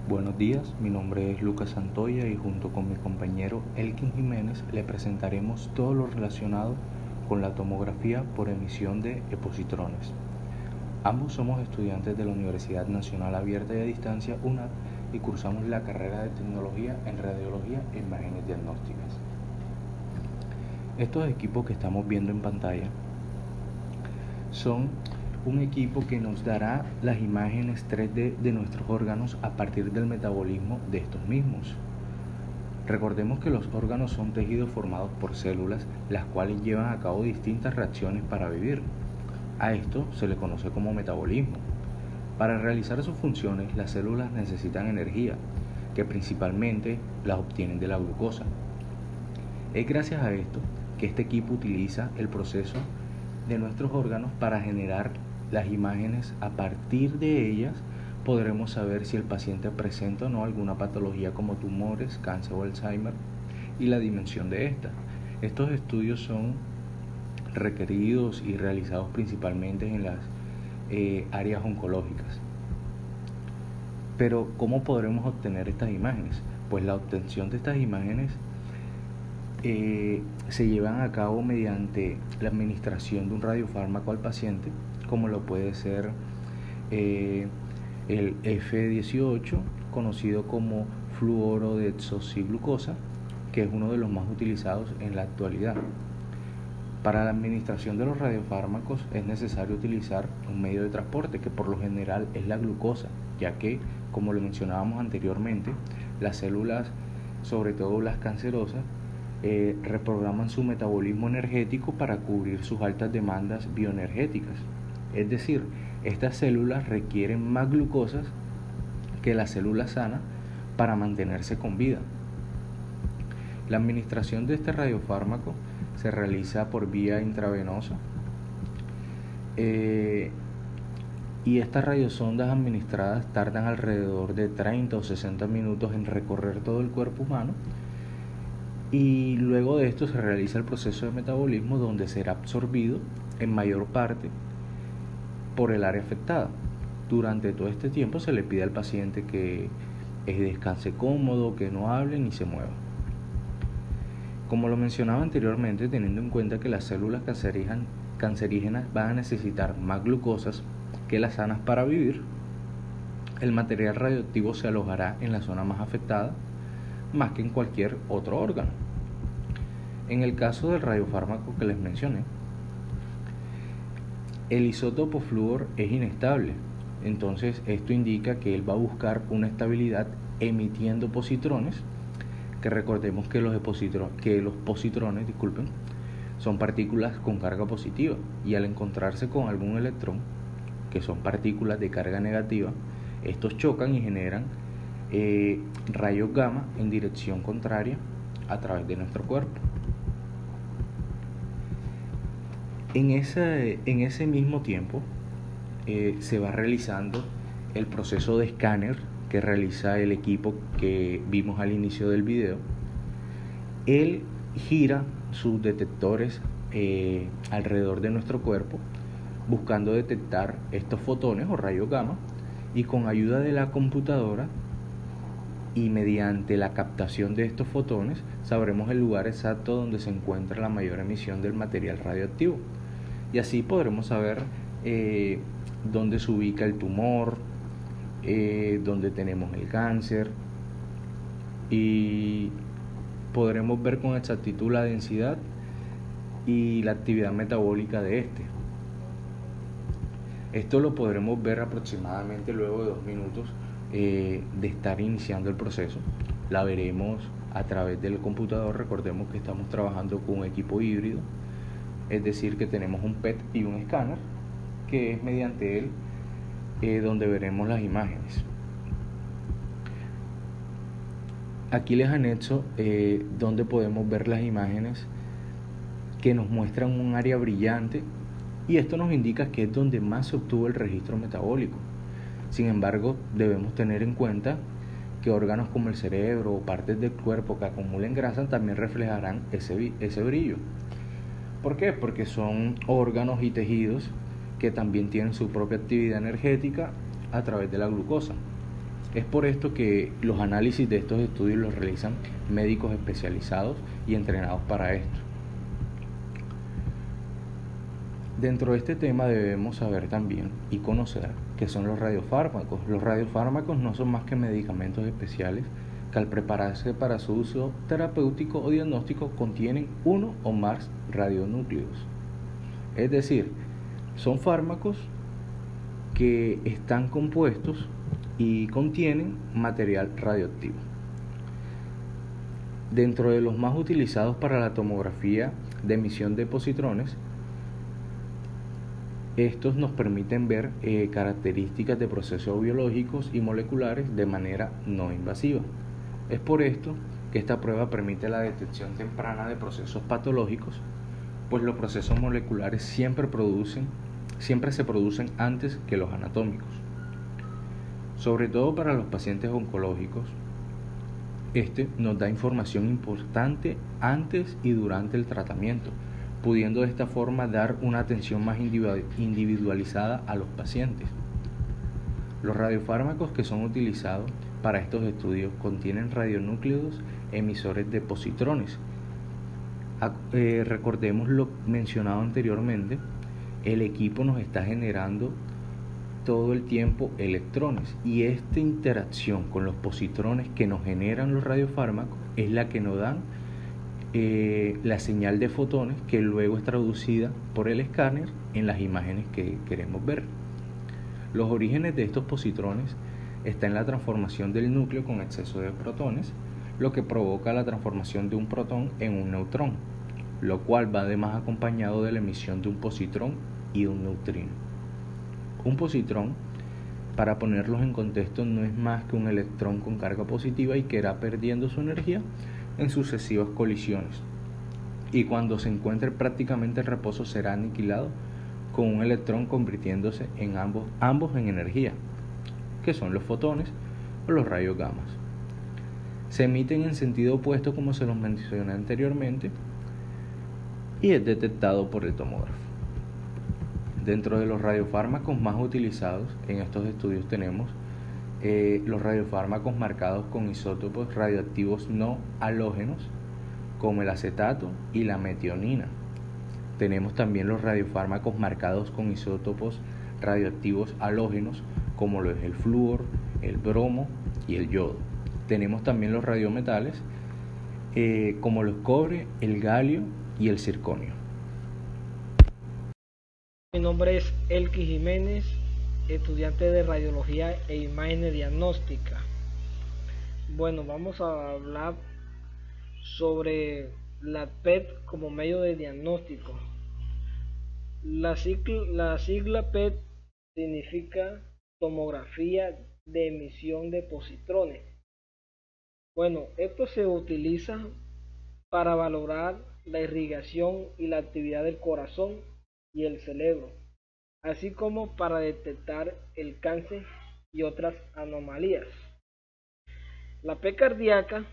Buenos días, mi nombre es Lucas Santoya y junto con mi compañero Elkin Jiménez le presentaremos todo lo relacionado con la tomografía por emisión de positrones. Ambos somos estudiantes de la Universidad Nacional Abierta y a Distancia UNAD y cursamos la carrera de Tecnología en Radiología e Imágenes Diagnósticas. Estos equipos que estamos viendo en pantalla son un equipo que nos dará las imágenes 3D de nuestros órganos a partir del metabolismo de estos mismos. Recordemos que los órganos son tejidos formados por células, las cuales llevan a cabo distintas reacciones para vivir. A esto se le conoce como metabolismo. Para realizar sus funciones, las células necesitan energía, que principalmente las obtienen de la glucosa. Es gracias a esto que este equipo utiliza el proceso de nuestros órganos para generar las imágenes. A partir de ellas podremos saber si el paciente presenta o no alguna patología como tumores, cáncer o Alzheimer y la dimensión de esta. Estos estudios son requeridos y realizados principalmente en las áreas oncológicas. Pero ¿cómo podremos obtener estas imágenes? Pues la obtención de estas imágenes se llevan a cabo mediante la administración de un radiofármaco al paciente, como lo puede ser el F18, conocido como fluoro de desoxiglucosa, que es uno de los más utilizados en la actualidad. Para la administración de los radiofármacos es necesario utilizar un medio de transporte que por lo general es la glucosa, ya que, como lo mencionábamos anteriormente, las células, sobre todo las cancerosas, reprograman su metabolismo energético para cubrir sus altas demandas bioenergéticas. Es decir, estas células requieren más glucosas que la célula sana para mantenerse con vida. La administración de este radiofármaco se realiza por vía intravenosa y estas radiosondas administradas tardan alrededor de 30 o 60 minutos en recorrer todo el cuerpo humano. Y luego de esto se realiza el proceso de metabolismo, donde será absorbido en mayor parte por el área afectada. Durante todo este tiempo se le pide al paciente que descanse cómodo, que no hable ni se mueva. Como lo mencionaba anteriormente, teniendo en cuenta que las células cancerígenas van a necesitar más glucosas que las sanas para vivir, el material radioactivo se alojará en la zona más afectada más que en cualquier otro órgano. En el caso del radiofármaco que les mencioné, el isótopo flúor es inestable, entonces esto indica que él va a buscar una estabilidad emitiendo positrones, que recordemos que los positrones, son partículas con carga positiva, y al encontrarse con algún electrón, que son partículas de carga negativa, estos chocan y generan rayos gamma en dirección contraria a través de nuestro cuerpo. En ese mismo tiempo se va realizando el proceso de escáner que realiza el equipo que vimos al inicio del video. Él gira sus detectores alrededor de nuestro cuerpo, buscando detectar estos fotones o rayos gamma, y con ayuda de la computadora y mediante la captación de estos fotones sabremos el lugar exacto donde se encuentra la mayor emisión del material radioactivo, y así podremos saber dónde se ubica el tumor, dónde tenemos el cáncer, y podremos ver con exactitud la densidad y la actividad metabólica de este. Esto lo podremos ver aproximadamente luego de 2 minutos de estar iniciando el proceso. La veremos a través del computador. Recordemos que estamos trabajando con un equipo híbrido, es decir, que tenemos un PET y un escáner, que es mediante él donde veremos las imágenes. Aquí les anexo donde podemos ver las imágenes que nos muestran un área brillante, y esto nos indica que es donde más se obtuvo el registro metabólico. Sin embargo, debemos tener en cuenta que órganos como el cerebro o partes del cuerpo que acumulen grasa también reflejarán ese brillo. ¿Por qué? Porque son órganos y tejidos que también tienen su propia actividad energética a través de la glucosa. Es por esto que los análisis de estos estudios los realizan médicos especializados y entrenados para esto. Dentro de este tema debemos saber también y conocer qué son los radiofármacos. Los radiofármacos no son más que medicamentos especiales que al prepararse para su uso terapéutico o diagnóstico contienen uno o más radionúcleos. Es decir, son fármacos que están compuestos y contienen material radioactivo. Dentro de los más utilizados para la tomografía de emisión de positrones, estos nos permiten ver características de procesos biológicos y moleculares de manera no invasiva. Es por esto que esta prueba permite la detección temprana de procesos patológicos, pues los procesos moleculares siempre se producen antes que los anatómicos. Sobre todo para los pacientes oncológicos, este nos da información importante antes y durante el tratamiento, pudiendo de esta forma dar una atención más individualizada a los pacientes. Los radiofármacos que son utilizados para estos estudios contienen radionúcleos emisores de positrones. Recordemos lo mencionado anteriormente, el equipo nos está generando todo el tiempo electrones y esta interacción con los positrones que nos generan los radiofármacos es la que nos dan la señal de fotones que luego es traducida por el escáner en las imágenes que queremos ver. Los orígenes de estos positrones están en la transformación del núcleo con exceso de protones, lo que provoca la transformación de un protón en un neutrón, lo cual va además acompañado de la emisión de un positrón y un neutrino. Un positrón, para ponerlos en contexto, no es más que un electrón con carga positiva y que irá perdiendo su energía en sucesivas colisiones, y cuando se encuentre prácticamente en reposo será aniquilado con un electrón convirtiéndose en ambos en energía, que son los fotones o los rayos gamma. Se emiten en sentido opuesto como se los mencioné anteriormente y es detectado por el tomógrafo. Dentro de los radiofármacos más utilizados en estos estudios tenemos los radiofármacos marcados con isótopos radioactivos no halógenos, como el acetato y la metionina. Tenemos también los radiofármacos marcados con isótopos radioactivos halógenos, como lo es el flúor, el bromo y el yodo. Tenemos también los radiometales, como los cobre, el galio y el circonio. Mi nombre es Elki Jiménez, estudiante de Radiología e Imagen Diagnóstica. Bueno, vamos a hablar sobre la PET como medio de diagnóstico. La sigla PET significa tomografía de emisión de positrones. Bueno, esto se utiliza para valorar la irrigación y la actividad del corazón y el cerebro, así como para detectar el cáncer y otras anomalías. La P cardíaca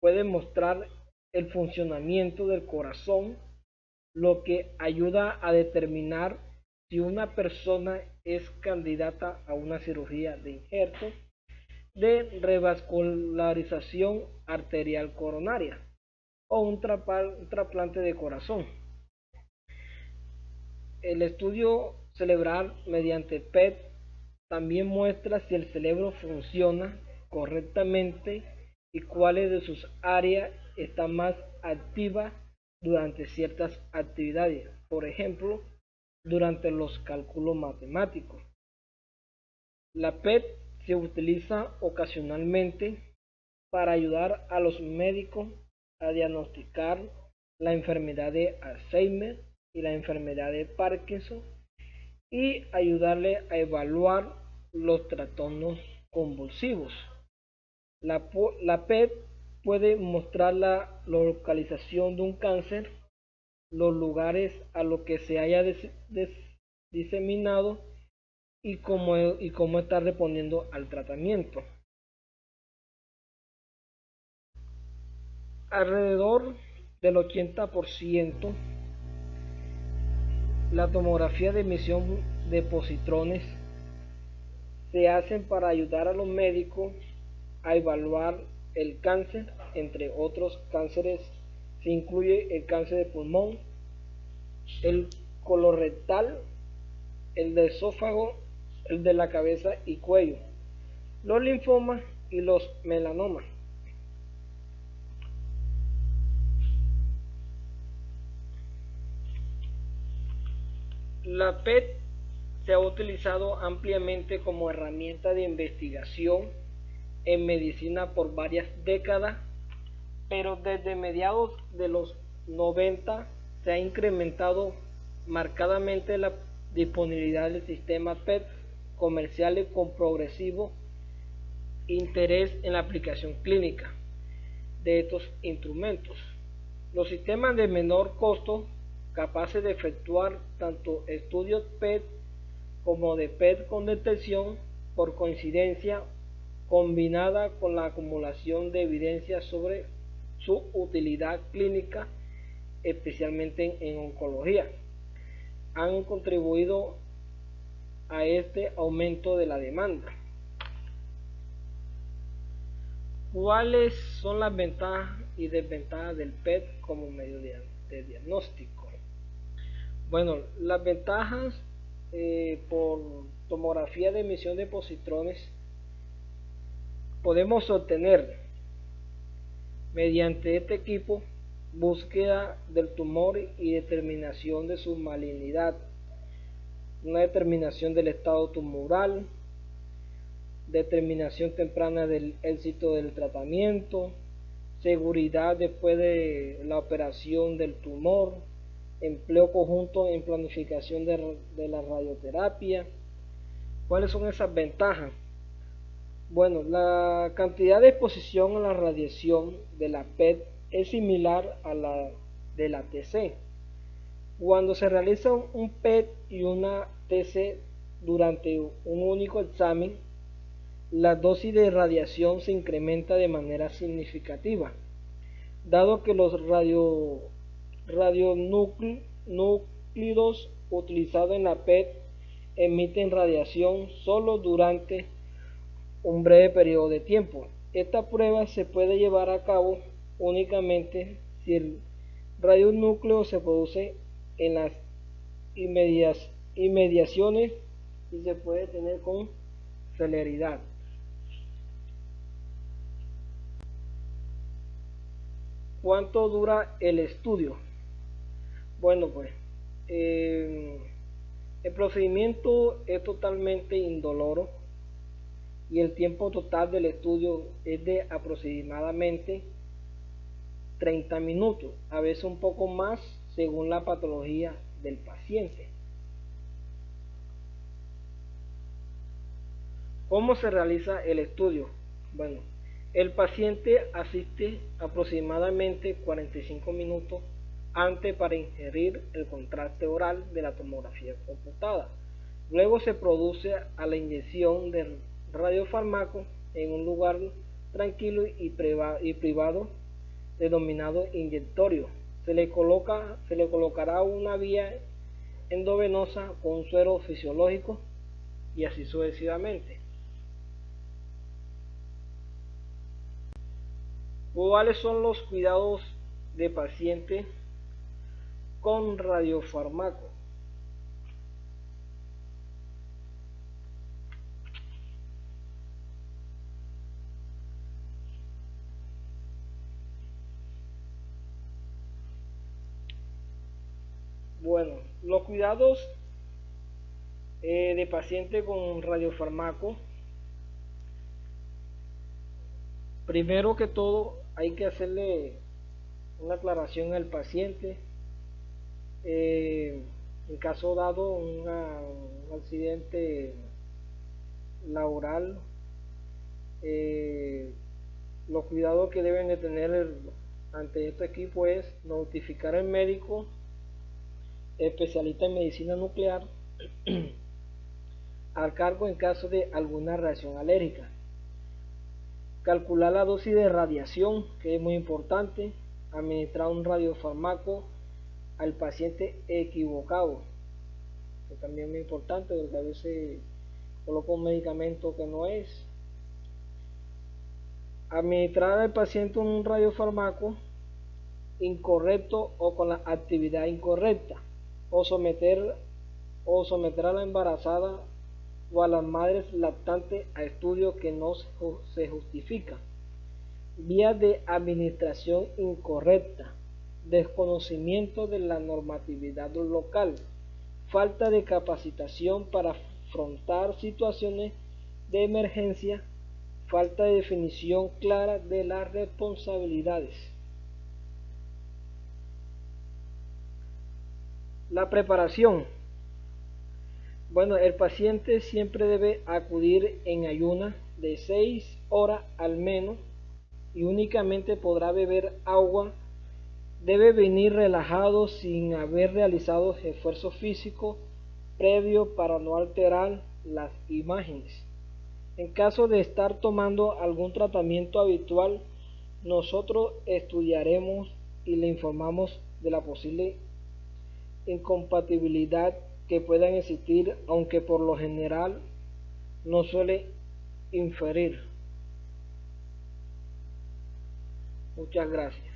puede mostrar el funcionamiento del corazón, lo que ayuda a determinar si una persona es candidata a una cirugía de injerto de revascularización arterial coronaria o un trasplante de corazón. El estudio cerebral mediante PET también muestra si el cerebro funciona correctamente y cuáles de sus áreas están más activas durante ciertas actividades, por ejemplo, durante los cálculos matemáticos. La PET se utiliza ocasionalmente para ayudar a los médicos a diagnosticar la enfermedad de Alzheimer y la enfermedad de Parkinson y ayudarle a evaluar los trastornos convulsivos. La PET puede mostrar la localización de un cáncer, los lugares a los que se haya diseminado y cómo está respondiendo al tratamiento. Alrededor del 80% la tomografía de emisión de positrones se hacen para ayudar a los médicos a evaluar el cáncer. Entre otros cánceres se incluye el cáncer de pulmón, el colorectal, el de esófago, el de la cabeza y cuello, los linfomas y los melanomas. La PET se ha utilizado ampliamente como herramienta de investigación en medicina por varias décadas, pero desde mediados de los 90 se ha incrementado marcadamente la disponibilidad del sistema PET comerciales con progresivo interés en la aplicación clínica de estos instrumentos. Los sistemas de menor costo capaces de efectuar tanto estudios PET como de PET con detección por coincidencia combinada con la acumulación de evidencia sobre su utilidad clínica, especialmente en oncología, han contribuido a este aumento de la demanda. ¿Cuáles son las ventajas y desventajas del PET como medio de diagnóstico? Bueno, las ventajas por tomografía de emisión de positrones podemos obtener mediante este equipo búsqueda del tumor y determinación de su malignidad, una determinación del estado tumoral, determinación temprana del éxito del tratamiento, seguridad después de la operación del tumor, empleo conjunto en planificación de la radioterapia. ¿Cuáles son esas ventajas? Bueno, la cantidad de exposición a la radiación de la PET es similar a la de la TC. Cuando se realiza un PET y una TC durante un único examen, la dosis de radiación se incrementa de manera significativa, dado que los radionúclidos utilizados en la PET emiten radiación solo durante un breve periodo de tiempo. Esta prueba se puede llevar a cabo únicamente si el radionúcleo se produce en las inmediaciones y se puede tener con celeridad. ¿Cuánto dura el estudio? Bueno, pues el procedimiento es totalmente indoloro y el tiempo total del estudio es de aproximadamente 30 minutos, a veces un poco más según la patología del paciente. ¿Cómo se realiza el estudio? Bueno, el paciente asiste aproximadamente 45 minutos antes para ingerir el contraste oral de la tomografía computada. Luego se produce a la inyección del radiofármaco en un lugar tranquilo y privado denominado inyectorio. Se le colocará una vía endovenosa con un suero fisiológico y así sucesivamente. ¿Cuáles son los cuidados de paciente con radiofármaco? Bueno, los cuidados de paciente con radiofármaco, primero que todo hay que hacerle una aclaración al paciente. En caso dado un accidente laboral, los cuidados que deben de tener ante este equipo es notificar al médico especialista en medicina nuclear al cargo en caso de alguna reacción alérgica, calcular la dosis de radiación, que es muy importante, administrar un radiofármaco al paciente equivocado, que también es muy importante porque a veces coloca un medicamento que no es. Administrar al paciente un radiofármaco incorrecto o con la actividad incorrecta, o someter a la embarazada o a las madres lactantes a estudios que no se justifican. Vías de administración incorrecta, desconocimiento de la normatividad local, falta de capacitación para afrontar situaciones de emergencia, falta de definición clara de las responsabilidades. La preparación. Bueno, el paciente siempre debe acudir en ayunas de 6 horas al menos y únicamente podrá beber agua. Debe venir relajado sin haber realizado esfuerzo físico previo para no alterar las imágenes. En caso de estar tomando algún tratamiento habitual, nosotros estudiaremos y le informamos de la posible incompatibilidad que puedan existir, aunque por lo general no suele inferir. Muchas gracias.